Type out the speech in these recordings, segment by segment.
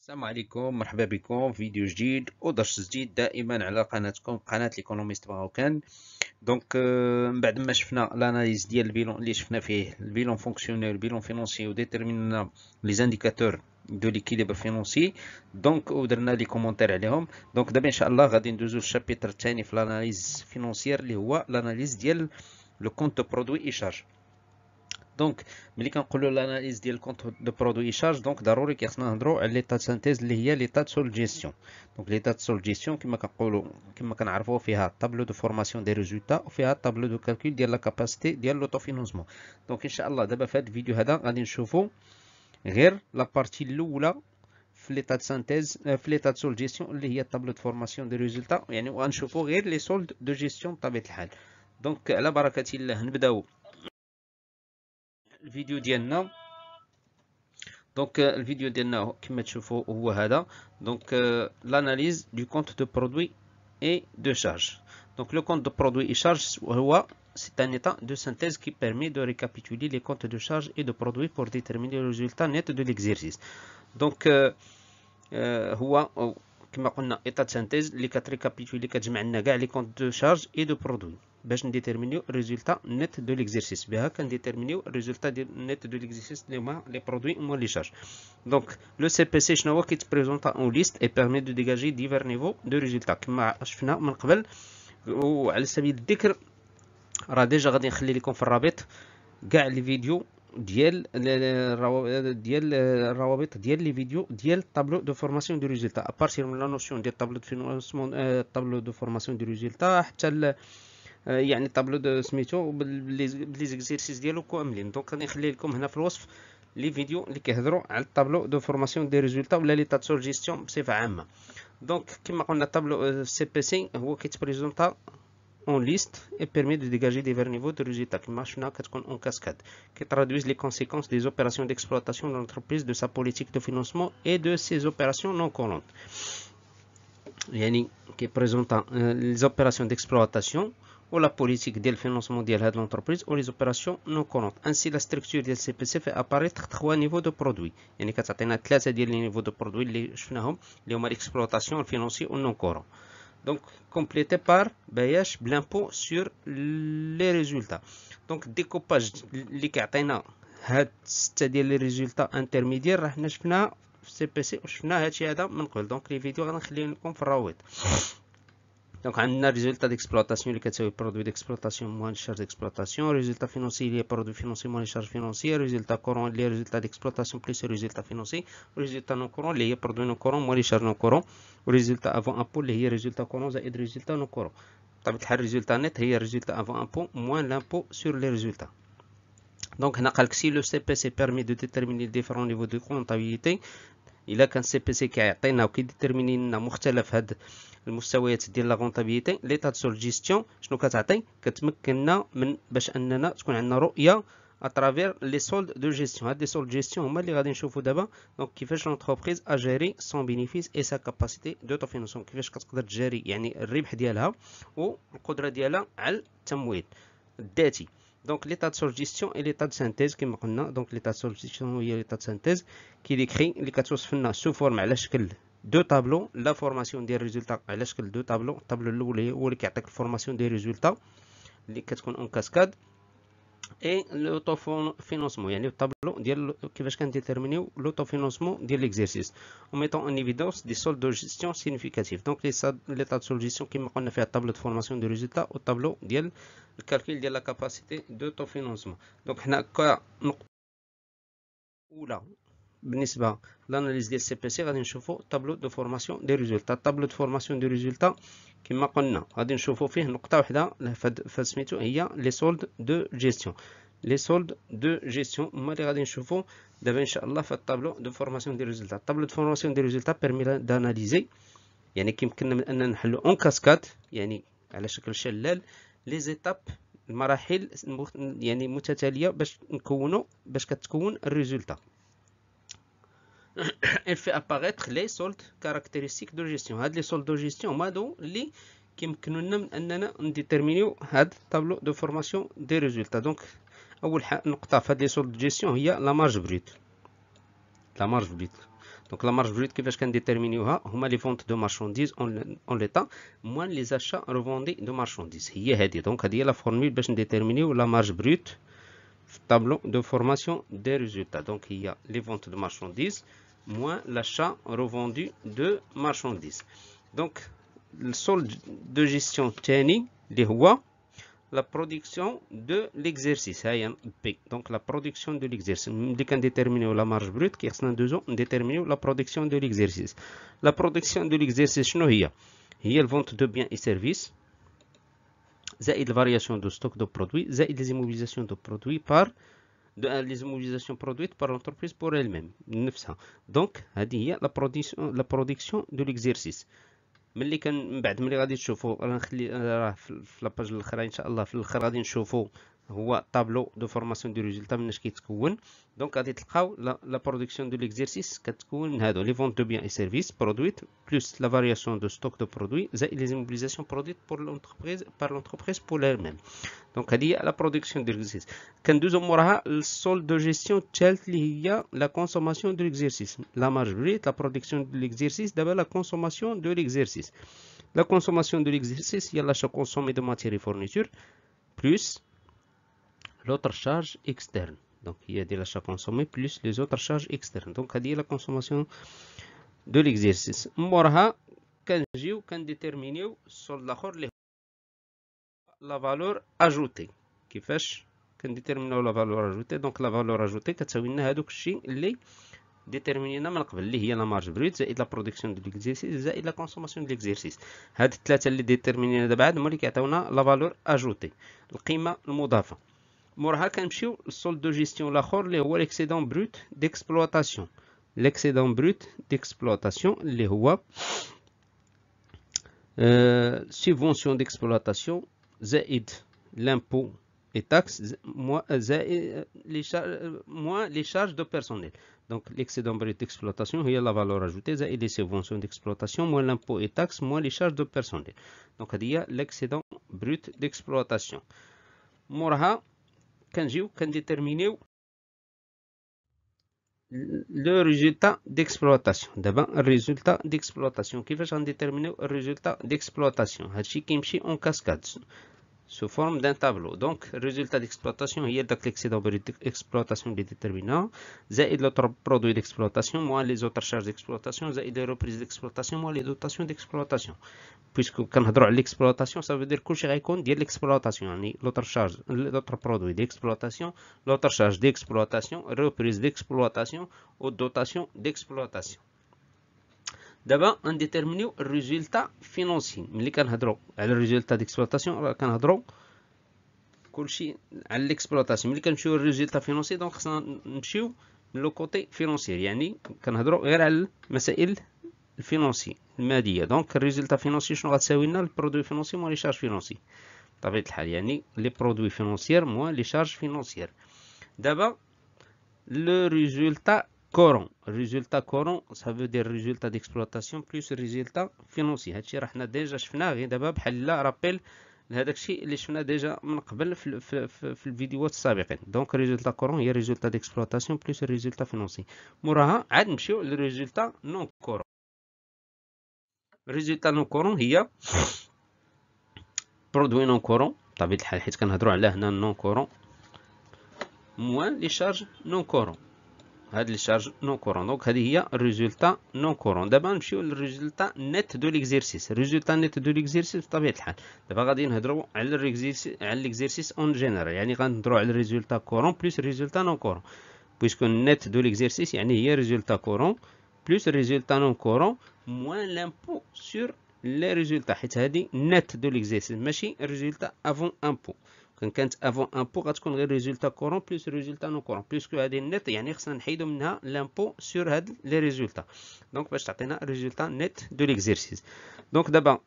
السلام عليكم، مرحبا بكم في فيديو جديد ودرس جديد دائما على قناتكم قناة ليكونوميست ماروكان. من بعد ما شفنا لاناليز ديال البيلون اللي شفنا فيه البيلون فونكسيونيل البيلون فينونسي وديترمينا لي زانديكاتور دو ليكيليبر فينونسي ودرنا لي كومونتير عليهم. دابا ان شاء الله غادي ندوزو للشابيتر الثاني في لاناليز فينونسيير اللي هو لاناليز ديال لو كونت دو برودوي اي شارج. ملي كنقولوا لاناليز ديال الكونت دو برودوي شارج ضروري خصنا نهضروا على ليطا سانتيز اللي هي ليطا سول جيستيون. ليطا سول جيستيون كما كنعرفوا فيها طابلو دو فورماسيون دي ريزولتا وفيها طابلو دو كالكول ديال لا كاباسيتي ديال لوطو فينونسمون. ان شاء الله دابا في هذا الفيديو هذا غادي نشوفوا غير لا بارتي الاولى في ليطا سانتيز في ليطا سول جيستيون اللي هي طابلو دو فورماسيون دي ريزولتا، يعني غنشوفوا غير لي سولد دو جيستيون بطبيعه الحال. على بركه الله نبداو الفيديو ديالنا. الفيديو ديالنا كما تشوفوا هو هذا. l'analyse du compte de produit et de charge. Le compte de produit et charge c'est un état de synthèse qui permet de récapituler les comptes de charge et de produit pour déterminer le résultat net de l'exercice. هو كما قلنا ايطا de synthèse اللي كتريكابيتولي كتجمع لنا كاع لي كونت دو شارج اي دو برودوي باش نديتيرمينيو الريزولتا نت دو ليكزيرسيس. بها كنديتيرمينيو الريزولتا ديال نت دو ليكزيرسيس اللي هما لي برودوي وموا لي شارج. لو سي بي سي شنو هو؟ كيتبريزونطا اون ليست اي بيرمي دو ديجاجي ديفير نيفو دو ريزولتا كما شفنا من قبل. وعلى سبيل الذكر راه ديجا غادي نخلي لكم في الرابط كاع لي فيديو ديال الروابط ديال لي فيديو ديال طابلو دو فورماسيون دو ريزولتا ابارتير من لا نوسيون ديال طابلو دو فينونسمون طابلو دو فورماسيون دو ريزولتا حتى يعني طابلو دو سميتو بلي زيكزيرسيس ديالو كاملين. غادي نخلي لكم هنا في الوصف لي فيديو اللي كيهضروا على الطابلو دو فورماسيون دي ريزولتا ولا لي تاتسور جيستيون بصفه عامه. كما قلنا الطابلو سي بي سي هو كيتبريزونطا en liste et permet de dégager divers niveaux de résultats qui marchent en cascade, qui traduisent les conséquences des opérations d'exploitation de l'entreprise, de sa politique de financement et de ses opérations non courantes. Qui présentent les opérations d'exploitation ou la politique de financement de l'entreprise ou les opérations non courantes. Ainsi, la structure du CPC fait apparaître 3 niveaux de produits. Il y a 3 niveaux de produits اللي شفناهم اللي هما l'exploitation, le financier ou non courant. Complété par baillage l'impôt sur les résultats. Découpage اللي كيعطينا هاد 6 ديال لي ريزولتا انترميديير راه حنا شفناها في سي بي سي وشفنا هادشي هذا من قبل. لي فيديو غنخليهم لكم في الروابط. عندنا ريزولتا ديكسبلوطاسيون اللي كتساوي برودوي ديكسبلوطاسيون موان شارج ديكسبلوطاسيون، ريزولتا فينونسي اللي هي برودوي فينونسي موان شارج فينونسي، ريزولتا كورون اللي هي ريزولتا ديكسبلوطاسيون بليس ريزولتا فينونسي، وريزولتا نون كورون اللي هي برودوي نون كورون موان شارج نون كورون، وريزولتا افون امبو اللي هي ريزولتا كورون زائد ريزولتا نون كورون. بطبيعة الحال ريزولتا نت هي ريزولتا افون امبو موان لامبو سور لي ريزولتا. هنا قالك سي لو سي بي سي بيرمي دو ديتيرميني ديفيرون نيفو دو كونطابيليتي. الا كان سي بي سي كيعطينا وكيديتيرميني لنا مختلف هاد المستويات ديال لا غونطابيليتي ليطا سول جيستيون شنو كتعطي؟ كتمكننا من باش اننا تكون عندنا رؤيه اترافير لي سولد دو جيستيون. هاد لي سولد جيستيون هما اللي غادي نشوفوا دابا كيفاش لونتربريز اجيري سون بينيفيس اي سا كاباسيتي دو طوفينونسيون، كيفاش كتقدر تجاري يعني الربح ديالها والقدره ديالها على التمويل الذاتي. l'état de gestion et l'état de synthèse كما قلنا. l'état de gestion هي l'état de synthèse qui décrit اللي كتوصف لنا سو فورم على شكل دو طابلو لا فورماسيون ديال ريزولتا على شكل دو طابلو. الطابلو الاول هو اللي كيعطيك الفورماسيون ديال ريزولتا اللي كتكون اون كاسكاد اي لوطو فينونسمون يعني الطابلو ديال كيفاش كنديتيرمينيو لوطو فينونسمون ديال ليكزيرسيس و ميتون ان ايفيدونس دي سولد دو جيستيون سيغنيفيكاتيف. ليطا دو جيستيون كما قلنا فيها الطابلو دو فورماسيون دو ريزولتا والطابلو ديال الكالكول ديال لا كاباسيتي دو طو فينونسمون. حنا كنقطه اولى بالنسبه لاناليز ديال سي بي سي غادي نشوفوا طابلو دو فورماسيون دي ريزولتا. الطابلو دو فورماسيون دي ريزولتا كما قلنا غادي نشوفوا فيه نقطه واحده فسميتو هي لي سولد دو جيستيون. لي سولد دو جيستيون هما اللي غادي نشوفوا دابا ان شاء الله في الطابلو دو فورماسيون دي ريزولتا. الطابلو دو فورماسيون دي ريزولتا بيرمي داناليزي يعني كيمكننا من اننا نحلو اون كاسكاد يعني على شكل شلال لي زيتاب المراحل يعني متتاليه باش كتكون الريزولتا. Elle fait apparaître les soldes caractéristiques de gestion. هاد لي سولد دو جيستيون هما هادو اللي كيمكنونا من اننا نديتيرمينيو هاد الطابلو دو فورماسيون دي ريزولتا. اول نقطه في هاد لي سولد دو جيستيون هي لا مارج بريت. لا مارج بريت دونك لا مارج بروت كيفاش كنديتيرمينيوها هما لي فونت دو مارشانديز اون ليتا موان لي زاشا ريفوندي دو مارشانديز. هي هذه دونك هذه هي لا فورمول باش نديتيرمينيو لا مارج بروت في الطابلو دو فورماسيون دي ريزولتا. دونك هي لي فونت دو مارشانديز moins l'achat revendu de marchandises. Donc le solde de gestion تاني اللي هو la production de l'exercice هي P. Donc la production de l'exercice ملي كنديتيرمينيو لا مارج بروت كيخصنا ندوزو نديتيرمينيو la production de l'exercice. La production de l'exercice شنو هي؟ هي الفونت دو بيان اي سيرفيس زائد الفارياسيون دو ستوك دو برودوي زائد لي زيموبيليزاسيون دو برودوي بار les immobilisations produites par l'entreprise pour elle-même نفسها. دونك هذه هي لا برودكسيون دو ليكزيرسيس. ملي من بعد ملي غادي تشوفوا راه نخلي راه في لاباج الاخرى ان شاء الله في الاخر غادي نشوفوا هو طابلو دو فورماسيون دو ريزولتا مناش كيتكون. دونك غادي تلقاو لا برودكسيون دو ليكزيرسيس كتكون من هادو لي فونت دو بيان اي سيرفيس برودويت بلس لا فارياسيون دو ستوك دو برودوي زائد لي immobilisations برودويت بور لونتربريز بار لونتربريز بور elle-même. دونك هذه هي لا برودكسيون دو ليكزيرسيس. كندوزو موراها السول دو جيستيون الثالث اللي هي لا كونسوماسيون دو ليكزيرسيس. لا مارج بريت لا برودكسيون دو ليكزيرسيس دابا لا كونسوماسيون دو ليكزيرسيس. La consommation de l'exercice, il y a l'achat consommé de matières et fournitures, plus l'autre charge externe. Donc, il y a de l'achat consommé plus les autres charges externes. Donc, il y a la consommation de l'exercice. Morha, كنجيو كنديتيرمينيو السولد الاخر اللي لا فالور اجوتي. كيفاش كنديتيرمينيو لا فالور اجوتي؟ دونك لا فالور اجوتي كتساوي لنا هذوك الشيء اللي ديتيرمينينا من قبل اللي هي لا مارج بروت زائد لا برودكسيون دو ليكزيرسيس زائد لا كونسوماسيون دو ليكزيرسيس. هاد الثلاثه اللي ديتيرمينينا دابا هما اللي كيعطيونا لا فالور اجوتي القيمه المضافه. موراها كنمشيو للسولد دو جيستيون الاخر اللي هو ليكسيدون بروت ديكسبلوطاسيون. ليكسيدون بروت ديكسبلوطاسيون اللي هو سيفونسيون ديكسبلوطاسيون زائد لامبو et taxes moins les charges de personnel. Donc l'excédent brut d'exploitation il y a la valeur ajoutée et les subventions d'exploitation moins l'impôt et taxes moins les charges de personnel. Donc il y a l'excédent brut d'exploitation. موراها كنجيو كنديتيرمينيو le résultat d'exploitation. دابا الريزولتا d'exploitation كيفاش غنديتيرمينيو الريزولتا d'exploitation؟ هادشي كيمشي اون كاسكاد sous forme d'un tableau. Donc, le résultat d'exploitation, il y a l'excédent brut d'exploitation déterminant, زائد l'autre produit d'exploitation, moins les autres charges d'exploitation, زائد les reprises d'exploitation, moins les dotations d'exploitation. Puisque quand on parle d'exploitation, ça veut dire que كلشي غيكون ديال l'exploitation, يعني l'autre charge, l'autre produit d'exploitation, l'autre charge d'exploitation, reprise d'exploitation ou dotation d'exploitation. دابا غنديتيرمينيو الريزولتا فينونسي. ملي كنهضروا على الريزولتا ديكسبلوطاسيون راه كنهضروا كلشي على ليكسبلوطاسيون. ملي كنمشيو للريزولتا فينونسي دونك خصنا نمشيو من لو كوتي فينونسيير، يعني كنهضروا غير على المسائل الفينونسي الماليه. دونك الريزولتا فينونسي شنو غتساوي لنا؟ البرودوي فينونسي موان لي شارج فينونسي بطبيعه الحال، يعني لي برودوي فينونسيير موان لي شارج فينونسيير. دابا لو ريزولتا courant. Résultat courant, ça veut dire résultat d'exploitation plus résultat financier. هادشي راه حنا ديجا شفناه غير دابا بحال لا رابيل لهداك الشيء اللي شفناه ديجا من قبل في الفيديوهات السابقين. دونك ريزولتا كورون هي ريزولتا ديكسبلوطاسيون بلس ريزولتا فينونسي. موراها عاد نمشيو للريزولتا نون كورون. ريزولتا نون كورون هي برودوي نون كورون بطبيعة الحال حيت كنهضروا على هنا نون كورون موان لي شارج نون كورون. هاد لي شارج نون كورون. دونك هذه هي الريزولتا نون كورون. دابا نمشيو للريزولتا نيت دو ليكزيرسيس. الريزولتا نيت دو ليكزيرسيس بطبيعه الحال دابا غادي نهضروا على ليكزيرسيس اون جينيرال، يعني غنهضروا على الريزولتا كورون بلس الريزولتا نون كورون. بويسكو نيت دو ليكزيرسيس يعني هي ريزولتا كورون بلس الريزولتا نون كورون موان لامبو سور لي ريزولتا، حيت هذه نيت دو ليكزيرسيس ماشي ريزولتا افون امبو. كانت افون امبو غتكون غير ريزولتا كورون بلس ريزولتا نون كورون، بليسكو هذه النيت يعني خصنا نحيدو منها لامبو سور هاد لي ريزولتا. دونك باش تعطينا ريزولتا نيت دو ليكزيرسيس. دونك دابا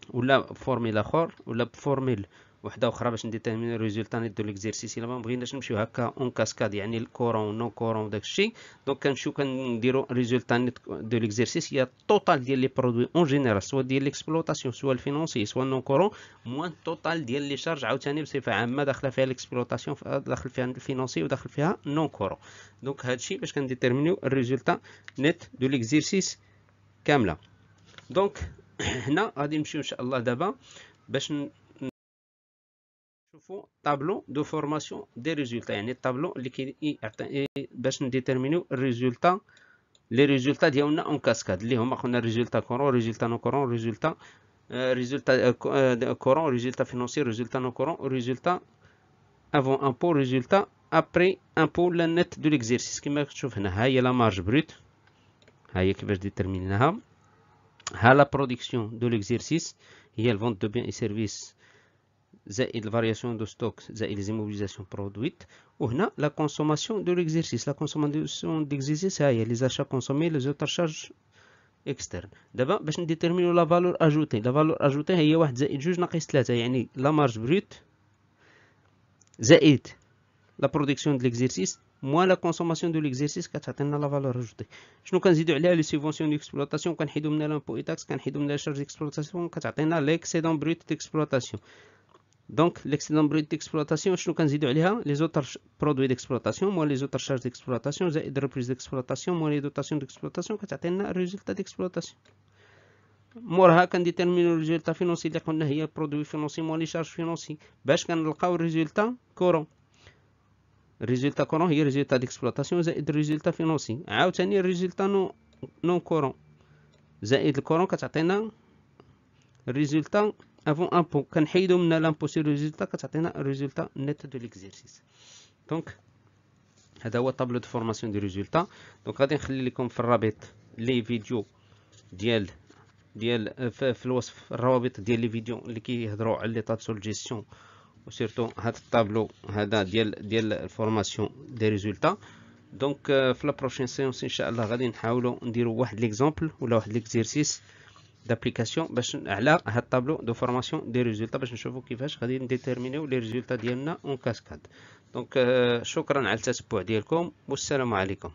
ولا بفورميل اخر ولا بفورميل وحده اخرى باش نديتيرمينيو ريزولتا نيت دو ليكزيرسيس. الا ما بغيناش نمشيو هكا اون كاسكاد يعني الكورون نون كورون داكشي، دونك كنمشيو كنديرو ريزولتا نيت دو ليكزيرسيس هي التوتال ديال لي برودوي اون جينيرال، سواء ديال ليكسبلوطاسيون سواء الفينونسي سواء نون كورون، موان التوتال ديال لي شارج عاوتاني بصفه عامه داخله فيها ليكسبلوطاسيون داخل فيها الفينونسي وداخل فيها نون كورون. دونك هادشي باش كنديتيرمينيو الريزولتا نيت دو ليكزيرسيس كامله. دونك هنا غادي نمشيو ان شاء الله دابا باش نشوفوا طابلو دو فورماسيون دي ريزولتا، يعني الطابلو اللي كيعطي باش نديتيرمينيو الريزولتا، لي ريزولتا ديالنا اون كاسكاد اللي هما قلنا ريزولتا كورون ريزولتا نون كورون ريزولتا كورون ريزولتا فينونسي ريزولتا نون كورون ريزولتا افون امبو ريزولتا ابري امبو لا نت دو ليكزيرسيس. كما كتشوف هنا ها هي لا مارج بروت، ها هي كيفاش ديتيرمينيناها. ها لا برودكسيون دو ليكزيرسيس هي الفونت دو بيان اي سيرفيس زائد الفارياسيون دو ستوك زائد لي زيموبيليزاسيون برودويت. وهنا لا كونسوماسيون دو ليكزيرسيس، لا كونسوماسيون ديكزيرسيس ها هي لي زاشا كونسومي لي زوتر شارج اكسترن. دابا باش نديتيرمينيو لا فالور اجوتي، لا فالور اجوتي هي 1 زائد 2 ناقص 3، يعني لا مارج بروت زائد لا برودكسيون دو ليكزيرسيس موان لا كونسوماسيون دو ليكزيرسيس كتعطينا لا فالور اجوتي. شنو كنزيدو عليها لي سيبونسيون ديكسبلوطاسيون، كنحيدو منها لامبو اي تاكس، كنحيدو منها شارج ديكسبلوطاسيون، كتعطينا ليكسيدون بروت ديكسبلوطاسيون. دونك ليكسيدون بروت ديكسبلوطاسيون شنو كنزيدو عليها لي زوتر برودوي ديكسبلوطاسيون موان لي زوتر شارج ديكسبلوطاسيون زائد ريبريز ديكسبلوطاسيون موان لي دوطاسيون ديكسبلوطاسيون، كتعطينا الريزولتا ديكسبلوطاسيون. مورها كنديتيرمينو الريزولتا فينونسي اللي قلنا هي برودوي فينونسي موان لي شارج فينونسي باش كنلقاو الريزولتا كورون. الريزولتا كورون هي ريزولتا ديكسبلوطاسيون زائد الريزولتا فينونسي، عاوتاني الريزولتا نون كورون زائد الكورون كتعطينا الريزولتا افون امبو، كنحيدو منها لامبو سي ريزولتا كتعطينا الريزولتا نيت دو ليكزيرسيس. دونك هذا هو طابلو دو فورماسيون دي ريزولتا. دونك غادي نخلي لكم في الرابط لي فيديو ديال في الوصف الروابط ديال لي فيديو اللي كيهضروا على لي طات سول جيستيون وسيرتو هذا الطابلو هذا ديال الفورماسيون دي ريزولتا. دونك في لا بروشين سيونس ان شاء الله غادي نحاولوا نديروا واحد ليكزامبل ولا واحد ليكزيرسيس دابليكاسيون باش على هذا الطابلو دو فورماسيون دي ريزولتا باش نشوفوا كيفاش غادي نديتيرمينيو لي ريزولتا ديالنا اون كاسكاد. دونك شكرا على التتبع ديالكم والسلام عليكم.